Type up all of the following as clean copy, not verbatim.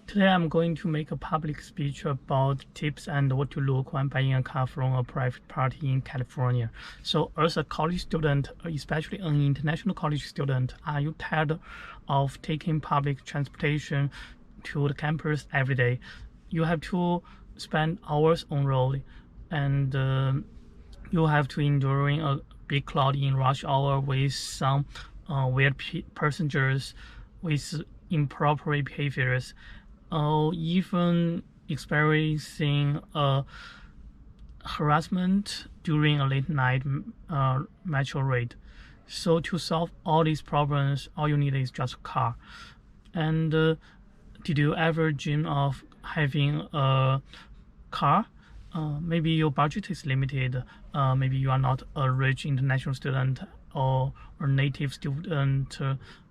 Today I'm going to make a public speech about tips and what to look when buying a car from a private party in California. So as a college student, especially an international college student, are you tired of taking public transportation to the campus every day? You have to spend hours on road, and you have to enduring a big crowd in rush hour with some weird passengers with improper behaviors, or even experiencing harassment during a late night metro ride. So to solve all these problems, all you need is just a car. And did you ever dream of having a car? Maybe your budget is limited. Maybe you are not a rich international student or a native student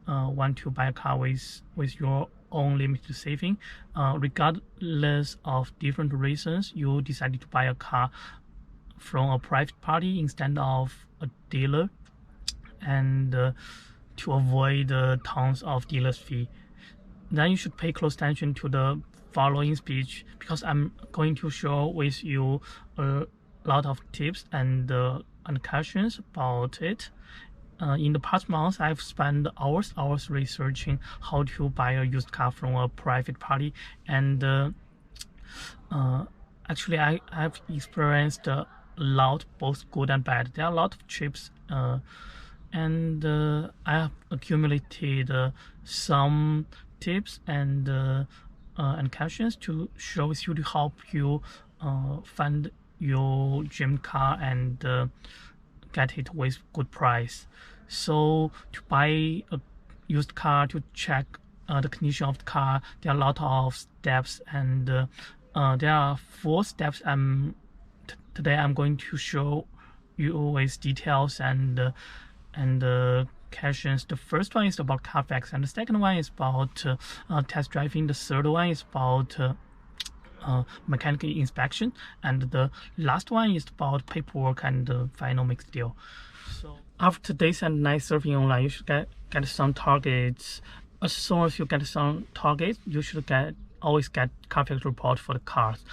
want to buy a car with your own limited saving. Regardless of different reasons, you decided to buy a car from a private party instead of a dealer, and to avoid tons of dealer's fee. Then you should pay close attention to the following speech, because I'm going to share with you a lot of tips and questions about it. In the past months, I've spent hours researching how to buy a used car from a private party, and actually I've experienced a lot, both good and bad. There are a lot of trips, and I have accumulated some tips and questions to share with you to help you find your dream car and get it with good price. So to buy a used car, to check the condition of the car, there are a lot of steps, and there are 4 steps today I'm going to show you with details and questions. The first one is about Carfax, and the second one is about test driving. The third one is about mechanical inspection, and the last one is about paperwork and the final mixed deal. So after days and nights surfing online, you should get some targets. As soon as you get some targets, you should always get Carfax report for the cars,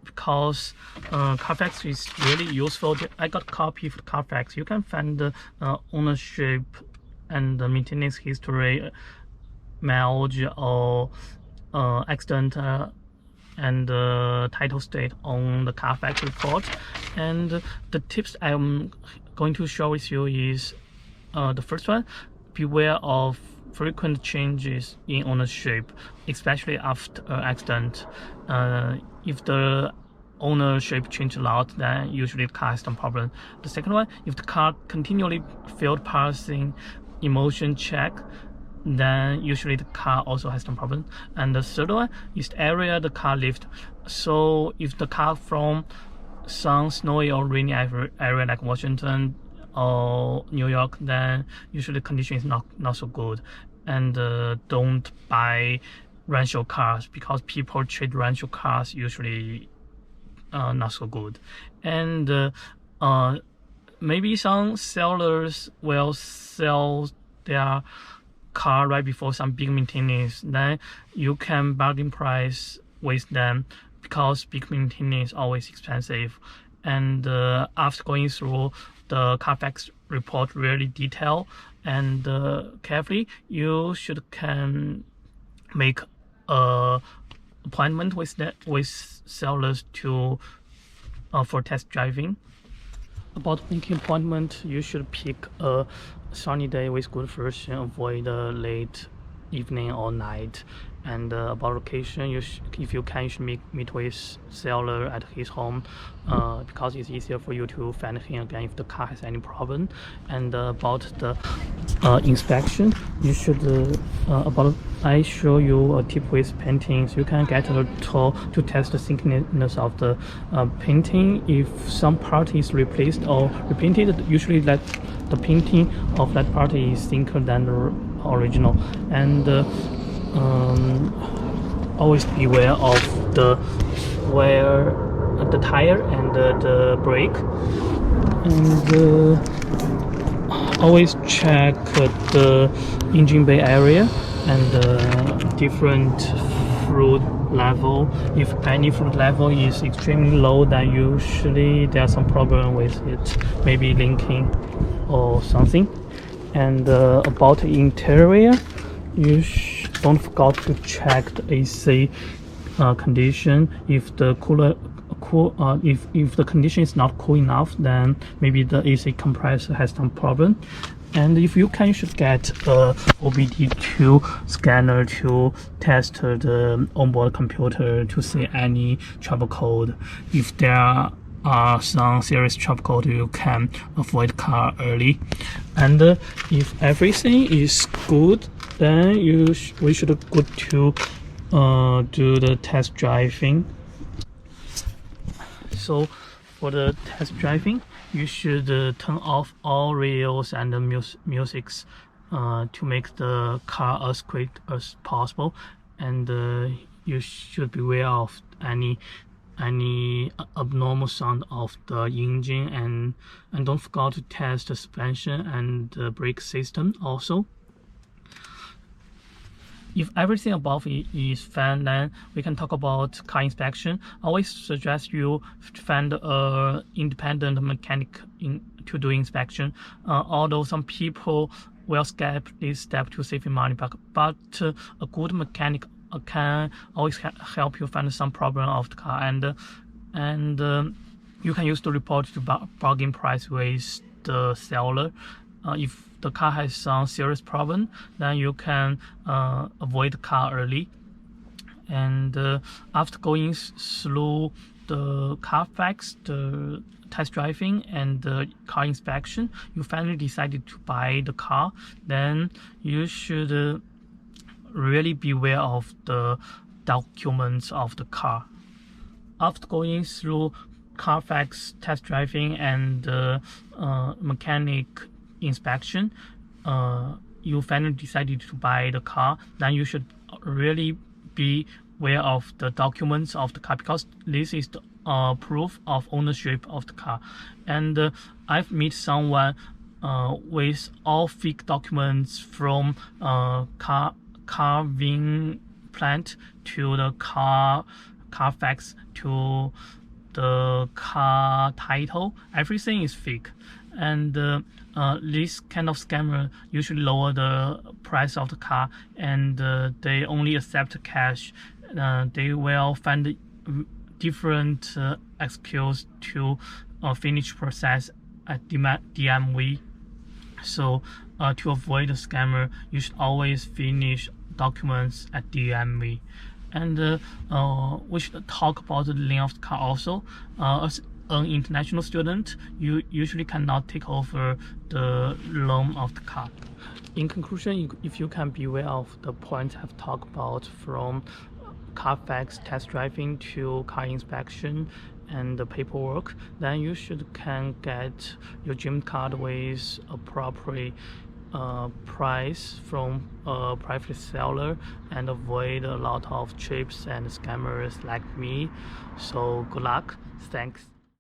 because Carfax is really useful. I got a copy for Carfax. You can find the ownership and the maintenance history, mileage, or accident and title state on the Carfax report. And the tips I'm going to share with you is the first one: beware of frequent changes in ownership, especially after an accident. If the ownership change a lot, then usually the car has some problem. The second one: if the car continually failed passing emotion check, then usually the car also has some problem. And the third one is the area the car lived. So if the car from some snowy or rainy area like Washington or New York, then usually the condition is not so good. And don't buy rental cars, because people treat rental cars usually not so good. And maybe some sellers will sell their car right before some big maintenance. Then you can bargain price with them, because big maintenance is always expensive. And after going through the Carfax report really detailed and carefully, you can make a appointment with sellers to for test driving. About making appointment, you should pick a sunny day with good version, avoid late evening or night. And about location, if you can, you should meet with seller at his home, because it's easier for you to find him again if the car has any problem. And about the inspection, you should I show you a tip with paintings. You can get a tool to test the thickness of the painting. If some part is replaced or repainted, usually that the painting of that part is thicker than the original. And always beware of the tire and the brake, and always check the engine bay area and different fruit level. If any fruit level is extremely low, then usually there's some problem with it, maybe linking or something. And about the interior, you don't forget to check the AC condition. If the if the condition is not cool enough, then maybe the AC compressor has some problem. And if you can, you should get a OBD2 scanner to test the onboard computer to see any trouble code. If there are some serious trouble code, you can avoid car early. And if everything is good, then we should good to do the test driving. So for the test driving, you should turn off all radios and musics to make the car as quick as possible. And you should be aware of any abnormal sound of the engine, and don't forget to test the suspension and the brake system also. If everything above is fine, then we can talk about car inspection. I always suggest you find an independent mechanic to do inspection. Although some people will skip this step to save money, but a good mechanic can always help you find some problem of the car, and you can use the report to bargain price with the seller. If the car has some serious problem, then you can avoid the car early. And after going through the Carfax, the test driving, and the car inspection, you finally decided to buy the car, then you should really be aware of the documents of the car. After going through Carfax test driving and mechanic inspection, you finally decided to buy the car, then you should really be aware of the documents of the car, because this is the proof of ownership of the car. And I've met someone with all fake documents from carving plant to the Carfax to the car title. Everything is fake. And this kind of scammer usually lower the price of the car, and they only accept cash. They will find different excuse to finish process at DMV. So to avoid the scammer, you should always finish documents at DMV. And we should talk about the lane of the car also. As an international student, you usually cannot take over the loan of the car. In conclusion, if you can be aware of the points I've talked about, from Carfax test driving to car inspection and the paperwork, then you can get your dream car with appropriate price from a private seller, and avoid a lot of trips and scammers like me. So good luck. Thanks.